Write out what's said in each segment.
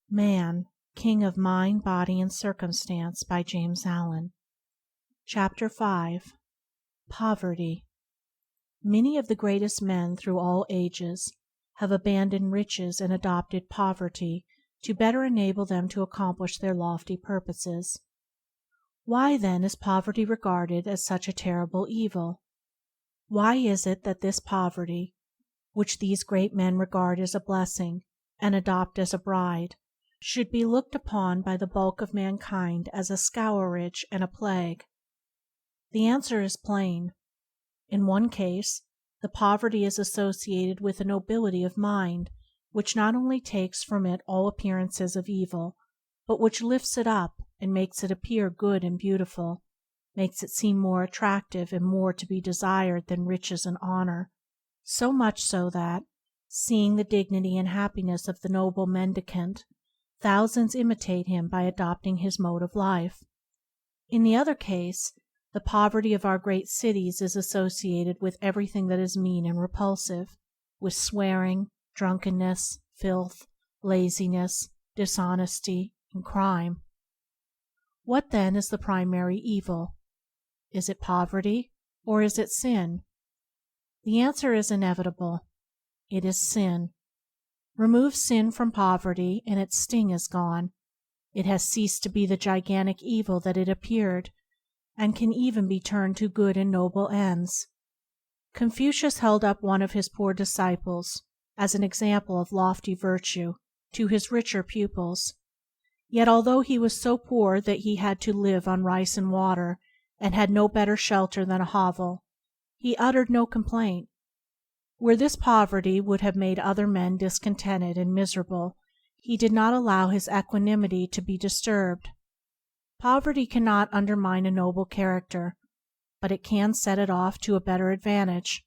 Man, King of Mind, Body and Circumstance by James Allen. Chapter 5 Poverty. Many of the greatest men through all ages have abandoned riches and adopted poverty to better enable them to accomplish their lofty purposes. Why, then, is poverty regarded as such a terrible evil? Why is it that this poverty, which these great men regard as a blessing and adopt as a bride, should be looked upon by the bulk of mankind as a scourge and a plague? The answer is plain. In one case, the poverty is associated with a nobility of mind which not only takes from it all appearances of evil, but which lifts it up and makes it appear good and beautiful, makes it seem more attractive and more to be desired than riches and honor, so much so that, seeing the dignity and happiness of the noble mendicant, thousands imitate him by adopting his mode of life. In the other case, the poverty of our great cities is associated with everything that is mean and repulsive, with swearing, drunkenness, filth, laziness, dishonesty, and crime. What then is the primary evil? Is it poverty, or is it sin? The answer is inevitable. It is sin. Remove sin from poverty and its sting is gone. It has ceased to be the gigantic evil that it appeared, and can even be turned to good and noble ends. Confucius held up one of his poor disciples as an example of lofty virtue to his richer pupils. Yet although he was so poor that he had to live on rice and water, and had no better shelter than a hovel, he uttered no complaint. Where this poverty would have made other men discontented and miserable, he did not allow his equanimity to be disturbed. Poverty cannot undermine a noble character, but it can set it off to a better advantage.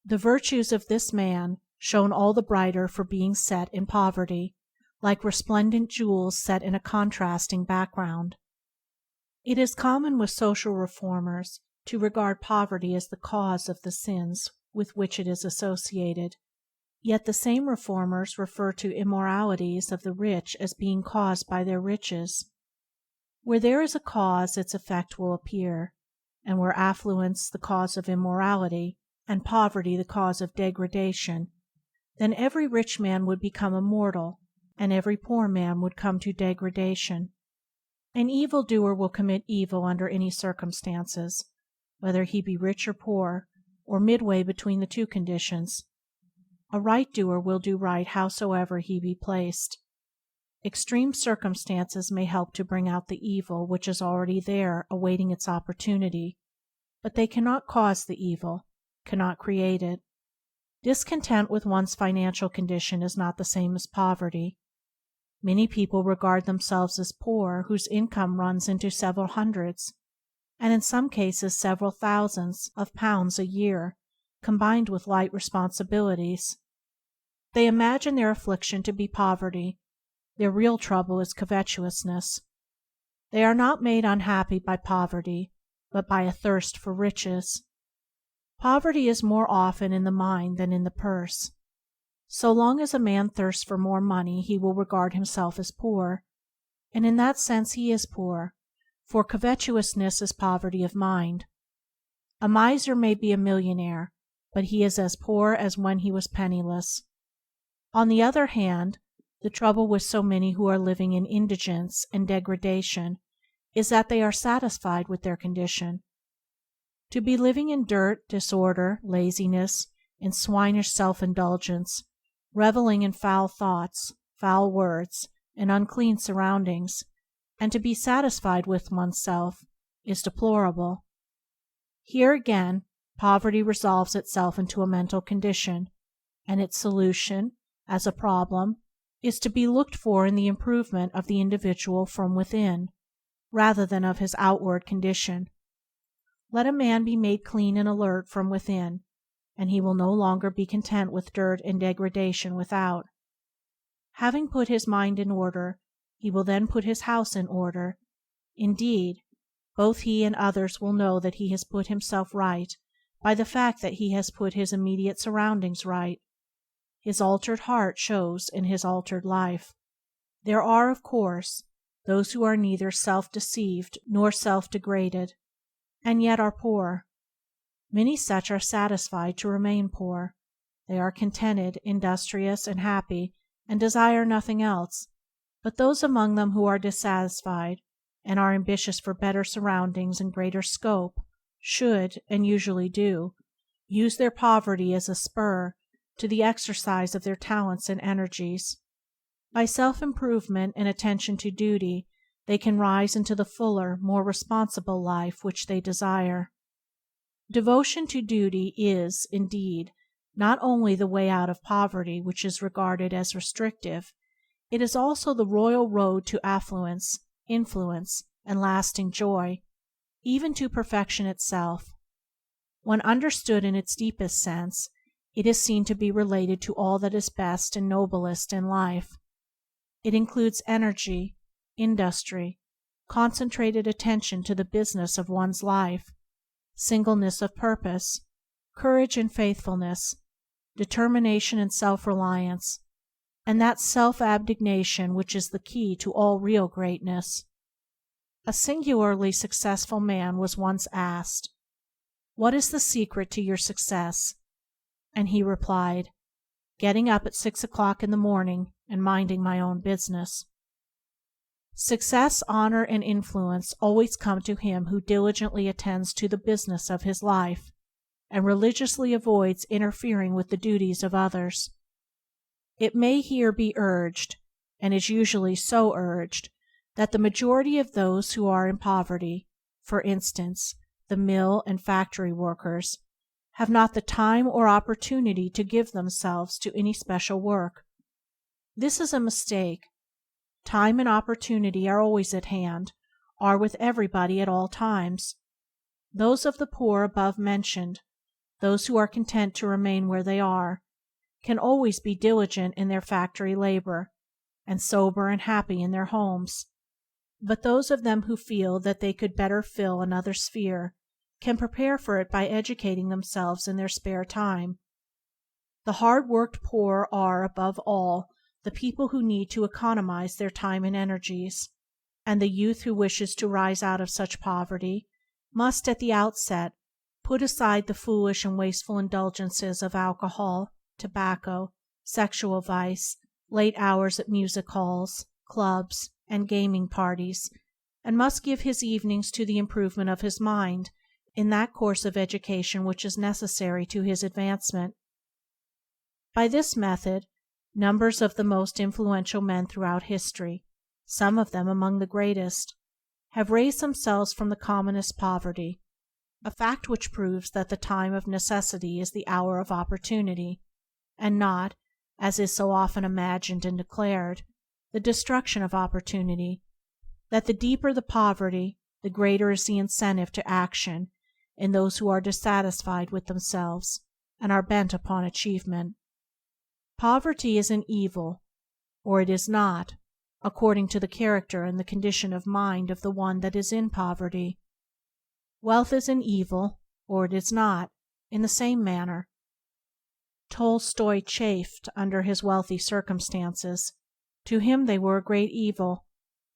The virtues of this man shone all the brighter for being set in poverty, like resplendent jewels set in a contrasting background. It is common with social reformers to regard poverty as the cause of the sins with which it is associated, yet the same reformers refer to immoralities of the rich as being caused by their riches. Where there is a cause its effect will appear, and where affluence the cause of immorality, and poverty the cause of degradation, then every rich man would become immortal, and every poor man would come to degradation. An evil-doer will commit evil under any circumstances, whether he be rich or poor, or midway between the two conditions. A right doer will do right howsoever he be placed. Extreme circumstances may help to bring out the evil which is already there awaiting its opportunity, but they cannot cause the evil, cannot create it. Discontent with one's financial condition is not the same as poverty. Many people regard themselves as poor whose income runs into several hundreds, and in some cases several thousands, of pounds a year, combined with light responsibilities. They imagine their affliction to be poverty. Their real trouble is covetousness. They are not made unhappy by poverty, but by a thirst for riches. Poverty is more often in the mind than in the purse. So long as a man thirsts for more money he will regard himself as poor, and in that sense he is poor, for covetousness is poverty of mind. A miser may be a millionaire, but he is as poor as when he was penniless. On the other hand, the trouble with so many who are living in indigence and degradation is that they are satisfied with their condition. To be living in dirt, disorder, laziness, and swinish self-indulgence, reveling in foul thoughts, foul words, and unclean surroundings, and to be satisfied with oneself, is deplorable. Here again, poverty resolves itself into a mental condition, and its solution, as a problem, is to be looked for in the improvement of the individual from within, rather than of his outward condition. Let a man be made clean and alert from within, and he will no longer be content with dirt and degradation without. Having put his mind in order, he will then put his house in order. Indeed, both he and others will know that he has put himself right by the fact that he has put his immediate surroundings right. His altered heart shows in his altered life. There are, of course, those who are neither self-deceived nor self-degraded, and yet are poor. Many such are satisfied to remain poor. They are contented, industrious, and happy, and desire nothing else. But those among them who are dissatisfied, and are ambitious for better surroundings and greater scope, should, and usually do, use their poverty as a spur to the exercise of their talents and energies. By self-improvement and attention to duty they can rise into the fuller, more responsible life which they desire. Devotion to duty is, indeed, not only the way out of poverty which is regarded as restrictive, it is also the royal road to affluence, influence, and lasting joy, even to perfection itself. When understood in its deepest sense, it is seen to be related to all that is best and noblest in life. It includes energy, industry, concentrated attention to the business of one's life, singleness of purpose, courage and faithfulness, determination and self-reliance, and that self-abnegation which is the key to all real greatness. A singularly successful man was once asked, "What is the secret to your success?" And he replied, "Getting up at 6 o'clock in the morning and minding my own business." Success, honor, and influence always come to him who diligently attends to the business of his life, and religiously avoids interfering with the duties of others. It may here be urged, and is usually so urged, that the majority of those who are in poverty, for instance, the mill and factory workers, have not the time or opportunity to give themselves to any special work. This is a mistake. Time and opportunity are always at hand, are with everybody at all times. Those of the poor above mentioned, those who are content to remain where they are, can always be diligent in their factory labor, and sober and happy in their homes. But those of them who feel that they could better fill another sphere can prepare for it by educating themselves in their spare time. The hard-worked poor are, above all, the people who need to economize their time and energies, and the youth who wishes to rise out of such poverty must at the outset put aside the foolish and wasteful indulgences of alcohol, tobacco, sexual vice, late hours at music halls, clubs, and gaming parties, and must give his evenings to the improvement of his mind in that course of education which is necessary to his advancement. By this method, numbers of the most influential men throughout history, some of them among the greatest, have raised themselves from the commonest poverty, a fact which proves that the time of necessity is the hour of opportunity, and not, as is so often imagined and declared, the destruction of opportunity; that the deeper the poverty, the greater is the incentive to action in those who are dissatisfied with themselves and are bent upon achievement. Poverty is an evil, or it is not, according to the character and the condition of mind of the one that is in poverty. Wealth is an evil, or it is not, in the same manner. Tolstoy chafed under his wealthy circumstances. To him they were a great evil.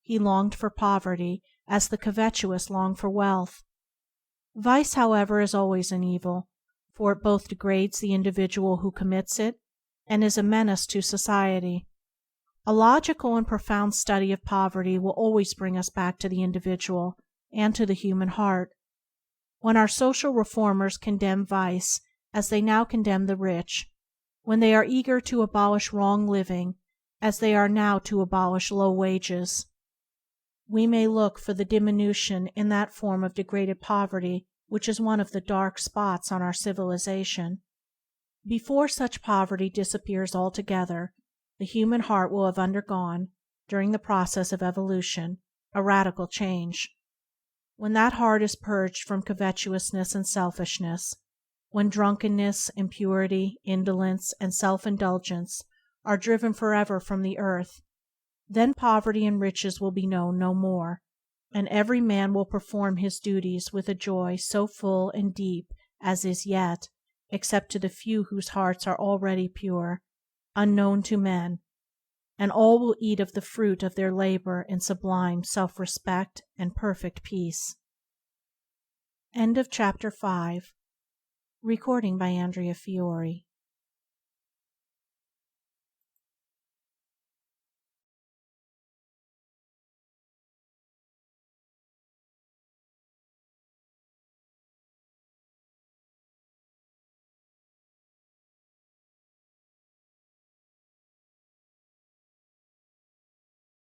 He longed for poverty as the covetous long for wealth. Vice, however, is always an evil, for it both degrades the individual who commits it and is a menace to society. A logical and profound study of poverty will always bring us back to the individual and to the human heart. When our social reformers condemn vice as they now condemn the rich, when they are eager to abolish wrong living as they are now to abolish low wages, we may look for the diminution in that form of degraded poverty which is one of the dark spots on our civilization. Before such poverty disappears altogether, the human heart will have undergone, during the process of evolution, a radical change. When that heart is purged from covetousness and selfishness, when drunkenness, impurity, indolence, and self-indulgence are driven forever from the earth, then poverty and riches will be known no more, and every man will perform his duties with a joy so full and deep as is yet, except to the few whose hearts are already pure, unknown to men, and all will eat of the fruit of their labour in sublime self-respect and perfect peace. Chapter 6.